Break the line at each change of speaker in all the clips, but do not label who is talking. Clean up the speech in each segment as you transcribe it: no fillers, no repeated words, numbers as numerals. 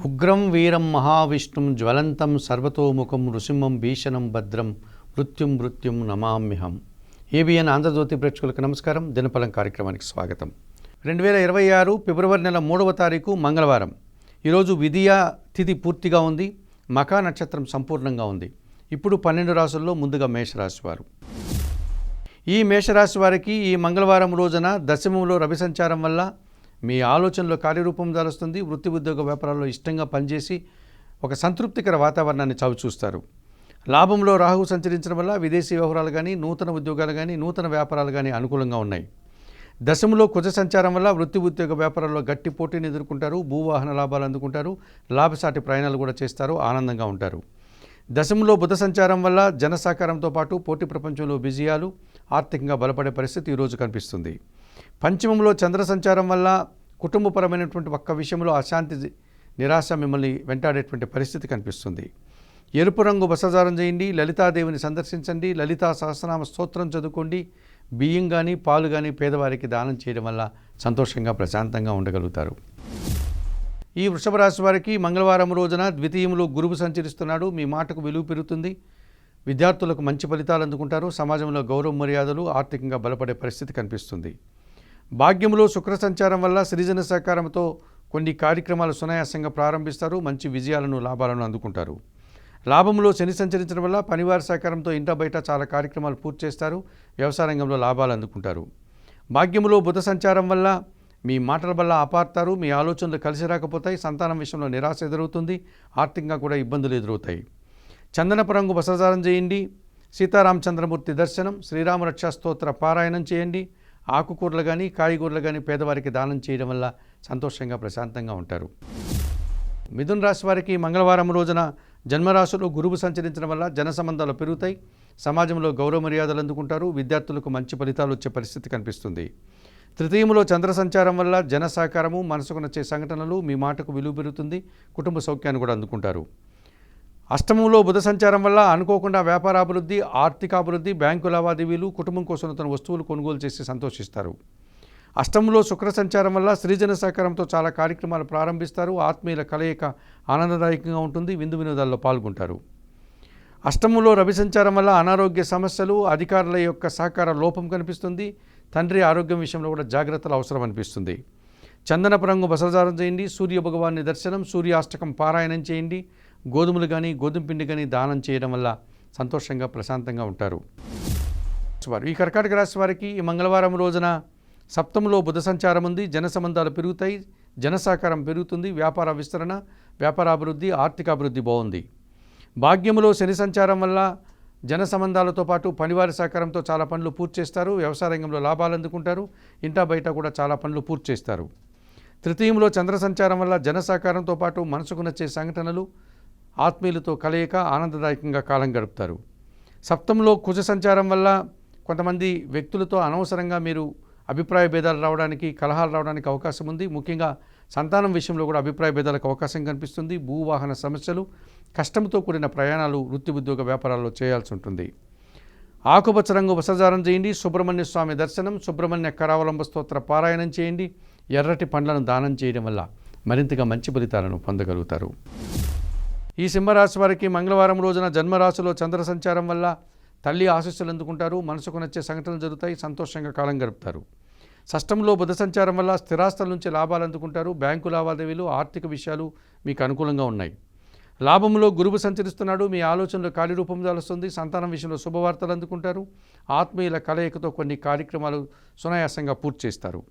ఉగ్రం వీరం మహావిష్ణుం జ్వలంతం సర్వతోముఖం నృసింహం భీషణం భద్రం మృత్యుం నమామ్యహం. ఏబిఎన్ ఆంధ్రజ్యోతి ప్రేక్షకులకు నమస్కారం. దినఫలం కార్యక్రమానికి స్వాగతం. 2026 ఫిబ్రవరి నెల 3వ తారీఖు మంగళవారం. ఈరోజు విధియ తిథి పూర్తిగా ఉంది. మఖా నక్షత్రం సంపూర్ణంగా ఉంది. ఇప్పుడు 12 రాశుల్లో ముందుగా మేషరాశి వారు. ఈ మేషరాశి వారికి ఈ మంగళవారం రోజున దశమంలో రవి సంచారం వల్ల మీ ఆలోచనలో కార్యరూపం దాలుస్తుంది. వృత్తి ఉద్యోగ వ్యాపారాల్లో ఇష్టంగా పనిచేసి ఒక సంతృప్తికర వాతావరణాన్ని చవిచూస్తారు. లాభంలో రాహువు సంచరించడం వల్ల విదేశీ వ్యవహారాలు కానీ, నూతన ఉద్యోగాలు కానీ, నూతన వ్యాపారాలు కానీ అనుకూలంగా ఉన్నాయి. దశములో కుజ సంచారం వల్ల వృత్తి ఉద్యోగ వ్యాపారాల్లో గట్టి పోటీని ఎదుర్కొంటారు. భూవాహన లాభాలు అందుకుంటారు. లాభసాటి ప్రయాణాలు కూడా చేస్తారు. ఆనందంగా ఉంటారు. దశములో బుధ సంచారం వల్ల జన సహకారంతో పాటు పోటీ ప్రపంచంలో విజయాలు, ఆర్థికంగా బలపడే పరిస్థితి ఈరోజు కనిపిస్తుంది. పంచమంలో చంద్ర సంచారం వల్ల కుటుంబపరమైనటువంటి ఒక్క విషయంలో అశాంతి, నిరాశ మిమ్మల్ని వెంటాడేటువంటి పరిస్థితి కనిపిస్తుంది. ఎరుపు రంగు వస్త్రధారణ చేయండి. లలితాదేవిని సందర్శించండి. లలితా సహస్రనామ స్తోత్రం చదువుకోండి. బియ్యం కానీ, పాలు కానీ పేదవారికి దానం చేయడం వల్ల సంతోషంగా, ప్రశాంతంగా ఉండగలుగుతారు. ఈ వృషభ రాశి వారికి మంగళవారం రోజున ద్వితీయంలో గురువు సంచరిస్తున్నాడు. మీ మాటకు విలువ పెరుగుతుంది. విద్యార్థులకు మంచి ఫలితాలు అందుకుంటారు. సమాజంలో గౌరవ మర్యాదలు, ఆర్థికంగా బలపడే పరిస్థితి కనిపిస్తుంది. భాగ్యంలో శుక్ర సంచారం వల్ల సృజన సహకారంతో కొన్ని కార్యక్రమాలు సునాయాసంగా ప్రారంభిస్తారు. మంచి విజయాలను, లాభాలను అందుకుంటారు. లాభంలో శని సంచరించడం వల్ల పనివారి సహకారంతో ఇంట బయట చాలా కార్యక్రమాలు పూర్తి చేస్తారు. వ్యవసాయ రంగంలో లాభాలు అందుకుంటారు. భాగ్యంలో బుధ సంచారం వల్ల మీ మాటల వల్ల అపార్థారు. మీ ఆలోచనలు కలిసి రాకపోతాయి. సంతానం విషయంలో నిరాశ ఎదురవుతుంది. ఆర్థికంగా కూడా ఇబ్బందులు ఎదురవుతాయి. చందనపు రంగు వస్త్రధారణ చేయండి. సీతారామచంద్రమూర్తి దర్శనం, శ్రీరామ రక్షా స్తోత్ర పారాయణం చేయండి. ఆకుకూరలు కానీ, కాయగూరలు కానీ పేదవారికి దానం చేయడం వల్ల సంతోషంగా, ప్రశాంతంగా ఉంటారు. మిథున రాశి వారికి మంగళవారం రోజున జన్మరాశిలో గురువు సంచరించడం వల్ల జన సంబంధాలు పెరుగుతాయి. సమాజంలో గౌరవ మర్యాదలు అందుకుంటారు. విద్యార్థులకు మంచి ఫలితాలు వచ్చే పరిస్థితి కనిపిస్తుంది. తృతీయంలో చంద్ర సంచారం వల్ల జన సహకారము, మనసుకు నచ్చే సంఘటనలు, మీ మాటకు విలువ పెరుగుతుంది. కుటుంబ సౌఖ్యాన్ని కూడా అందుకుంటారు. అష్టమంలో బుధ సంచారం వల్ల అనుకోకుండా వ్యాపారాభివృద్ధి, ఆర్థికాభివృద్ధి, బ్యాంకు లావాదేవీలు, కుటుంబం కోసం తన వస్తువులు కొనుగోలు చేసి సంతోషిస్తారు. అష్టమంలో శుక్ర సంచారం వల్ల సృజన సహకారంతో చాలా కార్యక్రమాలు ప్రారంభిస్తారు. ఆత్మీయుల కలయిక ఆనందదాయకంగా ఉంటుంది. విందు వినోదాల్లో పాల్గొంటారు. అష్టమంలో రవి సంచారం వల్ల అనారోగ్య సమస్యలు, అధికారుల యొక్క సహకార లోపం కనిపిస్తుంది. తండ్రి ఆరోగ్యం విషయంలో కూడా జాగ్రత్తలు అవసరం అనిపిస్తుంది. చందనపు రంగు వస్త్రధారణ చేయండి. సూర్య భగవాన్ని దర్శనం, సూర్యాష్టకం పారాయణం చేయండి. గోధుమలు కానీ, గోధుమ పిండి కానీ దానం చేయడం వల్ల సంతోషంగా, ప్రశాంతంగా ఉంటారు. ఈ కర్కాటక రాశి వారికి ఈ మంగళవారం రోజున సప్తమంలో బుధ సంచారం ఉంది. జన సంబంధాలు పెరుగుతాయి. జన సహకారం పెరుగుతుంది. వ్యాపార విస్తరణ, వ్యాపారాభివృద్ధి, ఆర్థికాభివృద్ధి బాగుంది. భాగ్యములో శని సంచారం వల్ల జన సంబంధాలతో పాటు పనివారి సహకారంతో చాలా పనులు పూర్తి చేస్తారు. వ్యవసాయ రంగంలో లాభాలు అందుకుంటారు. ఇంటా బయట కూడా చాలా పనులు పూర్తి చేస్తారు. తృతీయంలో చంద్ర సంచారం వల్ల జన సహకారంతో పాటు మనసుకు నచ్చే సంఘటనలు, ఆత్మీయులతో కలయిక ఆనందదాయకంగా కాలం గడుపుతారు. సప్తంలో కుజ సంచారం వల్ల కొంతమంది వ్యక్తులతో అనవసరంగా మీరు అభిప్రాయ భేదాలు రావడానికి, కలహాలు రావడానికి అవకాశం ఉంది. ముఖ్యంగా సంతానం విషయంలో కూడా అభిప్రాయ భేదాలకు అవకాశం కనిపిస్తుంది. భూవాహన సమస్యలు, కష్టంతో కూడిన ప్రయాణాలు వృత్తి ఉద్యోగ వ్యాపారాల్లో చేయాల్సి ఉంటుంది. ఆకుపచ్చ రంగు వస్త్రధారణ చేయండి. సుబ్రహ్మణ్య స్వామి దర్శనం, సుబ్రహ్మణ్య కరావలంబ స్తోత్ర పారాయణం చేయండి. ఎర్రటి పండ్లను దానం చేయడం వల్ల మరింతగా మంచి ఫలితాలను పొందగలుగుతారు. ఈ సింహరాశి వారికి మంగళవారం రోజున జన్మరాశిలో చంద్ర సంచారం వల్ల తల్లి ఆశీస్సులు అందుకుంటారు. మనసుకు నచ్చే సంఘటనలు జరుగుతాయి. సంతోషంగా కాలం గడుపుతారు. షష్టంలో బుధ సంచారం వల్ల స్థిరాస్తుల నుంచి లాభాలు అందుకుంటారు. బ్యాంకు లావాదేవీలు, ఆర్థిక విషయాలు మీకు అనుకూలంగా ఉన్నాయి. లాభంలో గురువు సంచరిస్తున్నాడు. మీ ఆలోచనలో కార్యరూపం దాలుస్తుంది. సంతానం విషయంలో శుభవార్తలు అందుకుంటారు. ఆత్మీయుల కలయికతో కొన్ని కార్యక్రమాలు సునాయాసంగా పూర్తి చేస్తారు.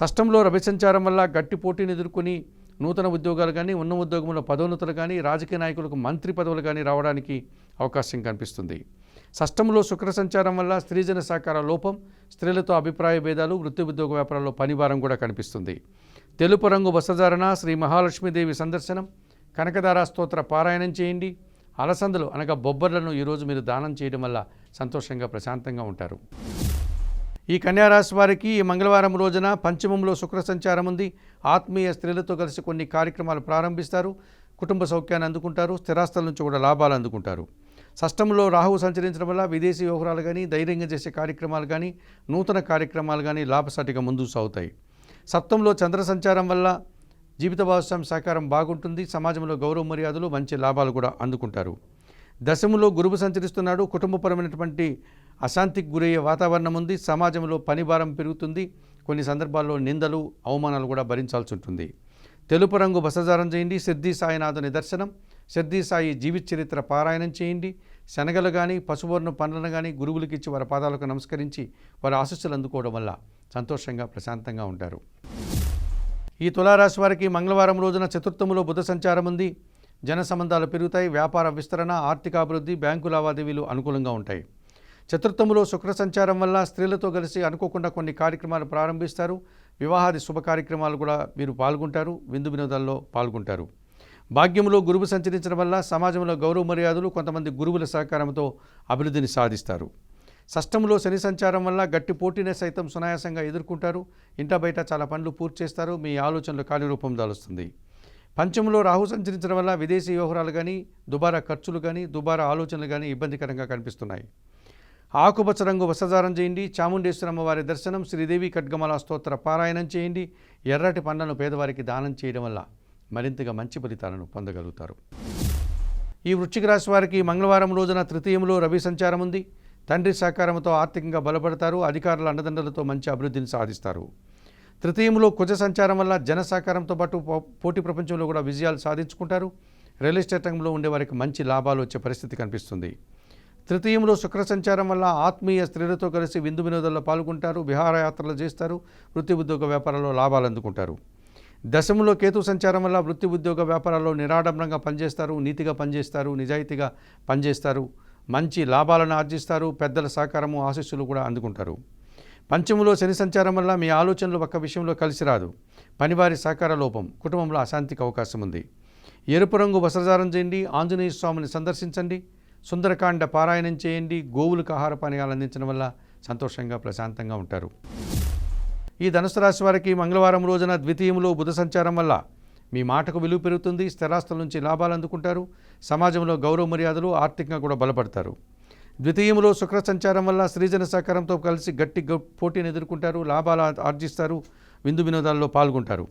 షష్టంలో రవి సంచారం వల్ల గట్టి పోటీని ఎదుర్కొని నూతన ఉద్యోగాలు కానీ, ఉన్న ఉద్యోగంలో పదోన్నతులు కానీ, రాజకీయ నాయకులకు మంత్రి పదవులు కానీ రావడానికి అవకాశం కనిపిస్తుంది. షష్టంలో శుక్ర సంచారం వల్ల స్త్రీజన సహకార లోపం, స్త్రీలతో అభిప్రాయ భేదాలు, వృత్తి ఉద్యోగ వ్యాపారాల్లో పనిభారం కూడా కనిపిస్తుంది. తెలుపు రంగు వస్త్రధారణ, శ్రీ మహాలక్ష్మీదేవి సందర్శనం, కనకదార స్తోత్ర పారాయణం చేయండి. అలసందలు అనగా బొబ్బర్లను ఈరోజు మీరు దానం చేయడం వల్ల సంతోషంగా, ప్రశాంతంగా ఉంటారు. ఈ కన్యారాశి వారికి ఈ మంగళవారం రోజున పంచమంలో శుక్ర సంచారం ఉంది. ఆత్మీయ స్త్రీలతో కలిసి కొన్ని కార్యక్రమాలు ప్రారంభిస్తారు. కుటుంబ సౌఖ్యాన్ని అందుకుంటారు. స్థిరాస్తుల నుంచి కూడా లాభాలు అందుకుంటారు. షష్టంలో రాహువు సంచరించడం వల్ల విదేశీ వ్యవహారాలు కానీ, ధైర్యంగా చేసే కార్యక్రమాలు కానీ, నూతన కార్యక్రమాలు కానీ లాభసాటిగా ముందుకు సాగుతాయి. సప్తంలో చంద్ర సంచారం వల్ల జీవిత భాగస్వామి సహకారం బాగుంటుంది. సమాజంలో గౌరవ మర్యాదలు, మంచి లాభాలు కూడా అందుకుంటారు. దశములో గురువు సంచరిస్తున్నాడు. కుటుంబపరమైనటువంటి అశాంతికి గురయ్యే వాతావరణం ఉంది. సమాజంలో పని భారం పెరుగుతుంది. కొన్ని సందర్భాల్లో నిందలు, అవమానాలు కూడా భరించాల్సి ఉంటుంది. తెలుపు రంగు వస్త్రధారణ చేయండి. సిద్ధి సాయినాథుని దర్శనం, సిద్ధి సాయి జీవిత చరిత్ర పారాయణం చేయండి. శనగలు కానీ, పశువర్ణ పండ్లను కానీ గురువులకి ఇచ్చి వారి పాదాలకు నమస్కరించి వారి ఆశీస్సులు అందుకోవడం వల్ల సంతోషంగా, ప్రశాంతంగా ఉంటారు. ఈ తులారాశి వారికి మంగళవారం రోజున చతుర్థములో బుధ సంచారం ఉంది. జన సంబంధాలు పెరుగుతాయి. వ్యాపార విస్తరణ, ఆర్థికాభివృద్ధి, బ్యాంకు లావాదేవీలు అనుకూలంగా ఉంటాయి. చతుర్థములో శుక్ర సంచారం వల్ల స్త్రీలతో కలిసి అనుకోకుండా కొన్ని కార్యక్రమాలు ప్రారంభిస్తారు. వివాహాది శుభ కార్యక్రమాలు కూడా మీరు పాల్గొంటారు. విందు వినోదాల్లో పాల్గొంటారు. భాగ్యములో గురువు సంచరించడం వల్ల సమాజంలో గౌరవ మర్యాదలు, కొంతమంది గురువుల సహకారంతో అభివృద్ధిని సాధిస్తారు. షష్టములో శని సంచారం వల్ల గట్టి పోటీనే సైతం సునాయాసంగా ఎదుర్కొంటారు. ఇంట బయట చాలా పనులు పూర్తి చేస్తారు. మీ ఆలోచనలు కార్యరూపం దాలుస్తుంది. పంచములో రాహు సంచరించడం వల్ల విదేశీ వ్యవహారాలు కానీ, దుబారా ఖర్చులు కానీ, దుబారా ఆలోచనలు కానీ ఇబ్బందికరంగా కనిపిస్తున్నాయి. ఆకుపచ్చ రంగు వస్త్రధారణ చేయండి. చాముండేశ్వరి అమ్మవారి దర్శనం, శ్రీదేవి ఖడ్గమాల స్తోత్ర పారాయణం చేయండి. ఎర్రటి పండ్లను పేదవారికి దానం చేయడం వల్ల మరింతగా మంచి ఫలితాలను పొందగలుగుతారు. ఈ వృశ్చిక రాశి వారికి మంగళవారం రోజున తృతీయంలో రవి సంచారం ఉంది. తండ్రి సహకారంతో ఆర్థికంగా బలపడతారు. అధికారుల అండదండలతో మంచి అభివృద్ధిని సాధిస్తారు. తృతీయంలో కుజ సంచారం వల్ల జన సహకారంతో పాటు పోటీ ప్రపంచంలో కూడా విజయాలు సాధించుకుంటారు. రియల్ ఎస్టేట్ రంగంలో ఉండే వారికి మంచి లాభాలు వచ్చే పరిస్థితి కనిపిస్తుంది. తృతీయంలో శుక్ర సంచారం వల్ల ఆత్మీయ స్త్రీలతో కలిసి విందు వినోదాల్లో పాల్గొంటారు. విహారయాత్రలు చేస్తారు. వృత్తి ఉద్యోగ వ్యాపారాల్లో లాభాలు అందుకుంటారు. దశములో కేతు సంచారం వల్ల వృత్తి ఉద్యోగ వ్యాపారాల్లో నిరాడంబరంగా పనిచేస్తారు. నీతిగా పనిచేస్తారు. నిజాయితీగా పనిచేస్తారు. మంచి లాభాలను ఆర్జిస్తారు. పెద్దల సహకారము, ఆశీస్సులు కూడా అందుకుంటారు. పంచములో శని సంచారం వల్ల మీ ఆలోచనలు ఒక్క విషయంలో కలిసి రాదు. పనివారి సహకార లోపం, కుటుంబంలో అశాంతికి అవకాశం ఉంది. ఎరుపు రంగు వస్త్రధారణ చేయండి. ఆంజనేయ స్వామిని సందర్శించండి. సుందరకాండ పారాయణం చేయండి. గోవులకు ఆహార పానీయాలు అందించడం వల్ల సంతోషంగా, ప్రశాంతంగా ఉంటారు. ఈ ధనుసు రాశి వారికి మంగళవారం రోజున ద్వితీయంలో బుధ సంచారం వల్ల మీ మాటకు విలువ పెరుగుతుంది. స్థిరాస్తుల నుంచి లాభాలు అందుకుంటారు. సమాజంలో గౌరవ మర్యాదలు, ఆర్థికంగా కూడా బలపడతారు. ద్వితీయంలో శుక్ర సంచారం వల్ల శ్రీజన సహకారంతో కలిసి గట్టి పోటీని ఎదుర్కొంటారు. లాభాలు ఆర్జిస్తారు. విందు వినోదాల్లో పాల్గొంటారు.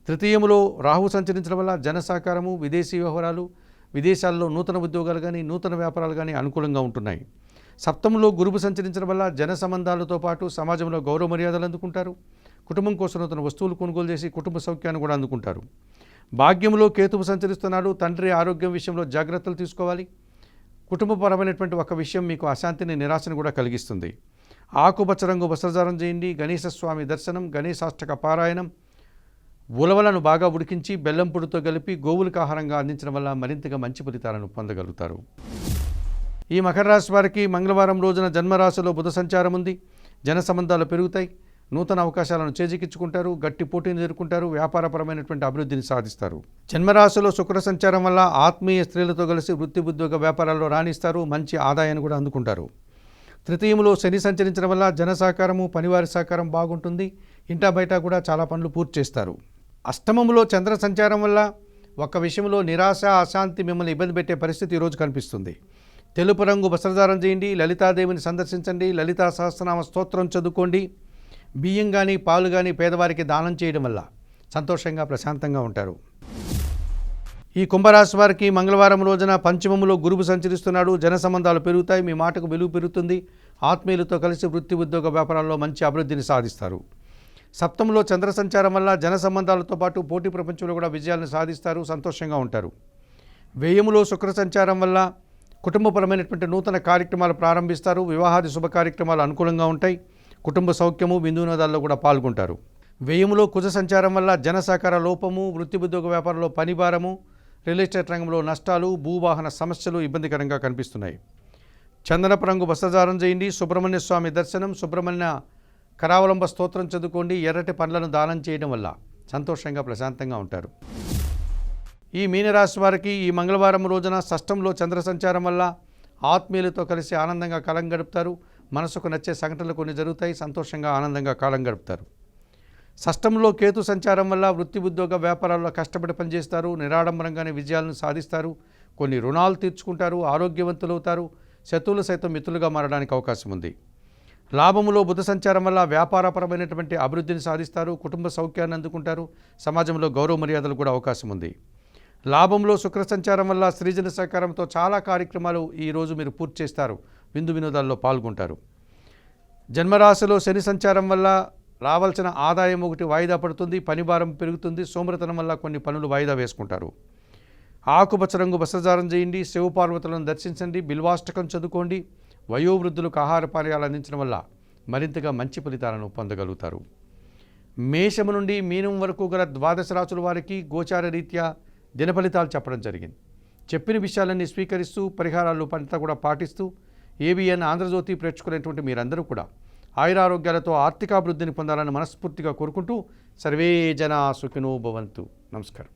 తృతీయంలో రాహు సంచరించడం వల్ల జన సహకారము, విదేశీ వ్యవహారాలు, విదేశాల్లో నూతన ఉద్యోగాలు కానీ, నూతన వ్యాపారాలు కానీ అనుకూలంగా ఉంటున్నాయి. సప్తమంలో గురువు సంచరించడం వల్ల జన సంబంధాలతో పాటు సమాజంలో గౌరవ మర్యాదలు అందుకుంటారు. కుటుంబం కోసం నూతన వస్తువులు కొనుగోలు చేసి కుటుంబ సౌఖ్యాన్ని కూడా అందుకుంటారు. భాగ్యంలో కేతువు సంచరిస్తున్నాడు. తండ్రి ఆరోగ్యం విషయంలో జాగ్రత్తలు తీసుకోవాలి. కుటుంబపరమైనటువంటి ఒక విషయం మీకు అశాంతిని, నిరాశను కూడా కలిగిస్తుంది. ఆకుపచ్చ రంగు వస్త్రధారణ చేయండి. గణేశ స్వామి దర్శనం, గణేశాష్టక పారాయణం, ఉలవలను బాగా ఉడికించి బెల్లం పొడితో కలిపి గోవులకు ఆహారంగా అందించడం వల్ల మరింతగా మంచి ఫలితాలను పొందగలుగుతారు. ఈ మకర రాశి వారికి మంగళవారం రోజున జన్మరాశిలో బుధ సంచారం ఉంది. జన సంబంధాలు పెరుగుతాయి. నూతన అవకాశాలను చేజిక్కించుకుంటారు. గట్టి పోటీని ఎదుర్కొంటారు. వ్యాపారపరమైనటువంటి అభివృద్ధిని సాధిస్తారు. జన్మరాశిలో శుక్ర సంచారం వల్ల ఆత్మీయ స్త్రీలతో కలిసి వృత్తి ఉద్యోగ వ్యాపారాల్లో రాణిస్తారు. మంచి ఆదాయాన్ని కూడా అందుకుంటారు. తృతీయంలో శని సంచరించడం వల్ల జన సహకారము, పనివారి సహకారం బాగుంటుంది. ఇంటా బయట కూడా చాలా పనులు పూర్తి చేస్తారు. అష్టమంలో చంద్ర సంచారం వల్ల ఒక విషయంలో నిరాశ, అశాంతి మిమ్మల్ని ఇబ్బంది పెట్టే పరిస్థితి ఈరోజు కనిపిస్తుంది. తెలుపు రంగు వస్త్రధారణ చేయండి. లలితాదేవిని సందర్శించండి. లలితా సహస్రనామ స్తోత్రం చదువుకోండి. బియ్యం కానీ, పాలు కానీ పేదవారికి దానం చేయడం వల్ల సంతోషంగా, ప్రశాంతంగా ఉంటారు. ఈ కుంభరాశి వారికి మంగళవారం రోజున పంచమములో గురువు సంచరిస్తున్నాడు. జన సంబంధాలు పెరుగుతాయి. మీ మాటకు విలువ పెరుగుతుంది. ఆత్మీయులతో కలిసి వృత్తి ఉద్యోగ వ్యాపారాల్లో మంచి అభివృద్ధిని సాధిస్తారు. సప్తమంలో చంద్ర సంచారం వల్ల జన సంబంధాలతో పాటు పోటీ ప్రపంచంలో కూడా విజయాలను సాధిస్తారు. సంతోషంగా ఉంటారు. వ్యయములో శుక్ర సంచారం వల్ల కుటుంబపరమైనటువంటి నూతన కార్యక్రమాలు ప్రారంభిస్తారు. వివాహాది శుభ కార్యక్రమాలు అనుకూలంగా ఉంటాయి. కుటుంబ సౌఖ్యము, విందు వినోదాల్లో కూడా పాల్గొంటారు. వ్యయములో కుజ సంచారం వల్ల జన సహకార లోపము, వృత్తి ఉద్యోగ వ్యాపారంలో పనిభారము, రియల్ ఎస్టేట్ రంగంలో నష్టాలు, భూవాహన సమస్యలు ఇబ్బందికరంగా కనిపిస్తున్నాయి. చందనపు రంగు వస్త్రధారణ చేయండి. సుబ్రహ్మణ్య స్వామి దర్శనం, సుబ్రహ్మణ్య కరావలంబ స్తోత్రం చదువుకోండి. ఎర్రటి పండ్లను దానం చేయడం వల్ల సంతోషంగా, ప్రశాంతంగా ఉంటారు. ఈ మీనరాశి వారికి ఈ మంగళవారం రోజున షష్టంలో చంద్ర సంచారం వల్ల ఆత్మీయులతో కలిసి ఆనందంగా కాలం గడుపుతారు. మనసుకు నచ్చే సంఘటనలు కొన్ని జరుగుతాయి. సంతోషంగా, ఆనందంగా కాలం గడుపుతారు. షష్టంలో కేతు సంచారం వల్ల వృత్తి ఉద్యోగ వ్యాపారాల్లో కష్టపడి పనిచేస్తారు. నిరాడంబరంగానే విజయాలను సాధిస్తారు. కొన్ని రుణాలు తీర్చుకుంటారు. ఆరోగ్యవంతులవుతారు. శత్రువులు సైతం మిత్రులుగా మారడానికి అవకాశం ఉంది. లాభములో బుధ సంచారం వల్ల వ్యాపారపరమైనటువంటి అభివృద్ధిని సాధిస్తారు, కుటుంబ సౌఖ్యాన్ని అందుకుంటారు, సమాజంలో గౌరవ మర్యాదలు కూడా అవకాశం ఉంది. లాభంలో శుక్ర సంచారం వల్ల సృజన సహకారంతో చాలా కార్యక్రమాలు ఈరోజు మీరు పూర్తి చేస్తారు, విందు వినోదాల్లో పాల్గొంటారు. జన్మరాశిలో శని సంచారం వల్ల రావాల్సిన ఆదాయం ఒకటి వాయిదా పడుతుంది, పనిభారం పెరుగుతుంది, సోమరతనం వల్ల కొన్ని పనులు వాయిదా వేసుకుంటారు. ఆకుపచ్చ రంగు వస్త్రధారణ చేయండి, శివపార్వతులను దర్శించండి, బిల్వాష్టకం చదువుకోండి. వయోవృద్ధులకు ఆహార పానీయాలు అందించడం వల్ల మరింతగా మంచి ఫలితాలను పొందగలుగుతారు. మేషము నుండి మీనం వరకు గల ద్వాదశ రాశుల వారికి గోచార రీత్యా దిన ఫలితాలు చెప్పడం జరిగింది. చెప్పిన విషయాలన్నీ స్వీకరిస్తూ పరిహారాలు పంట కూడా పాటిస్తూ ఏబిఎన్ ఆంధ్రజ్యోతి ప్రేక్షకులైనటువంటి మీరందరూ కూడా ఆయురారోగ్యాలతో ఆర్థికాభివృద్ధిని పొందాలని మనస్ఫూర్తిగా కోరుకుంటూ సర్వే జనా సుఖినో భవంతు. నమస్కారం.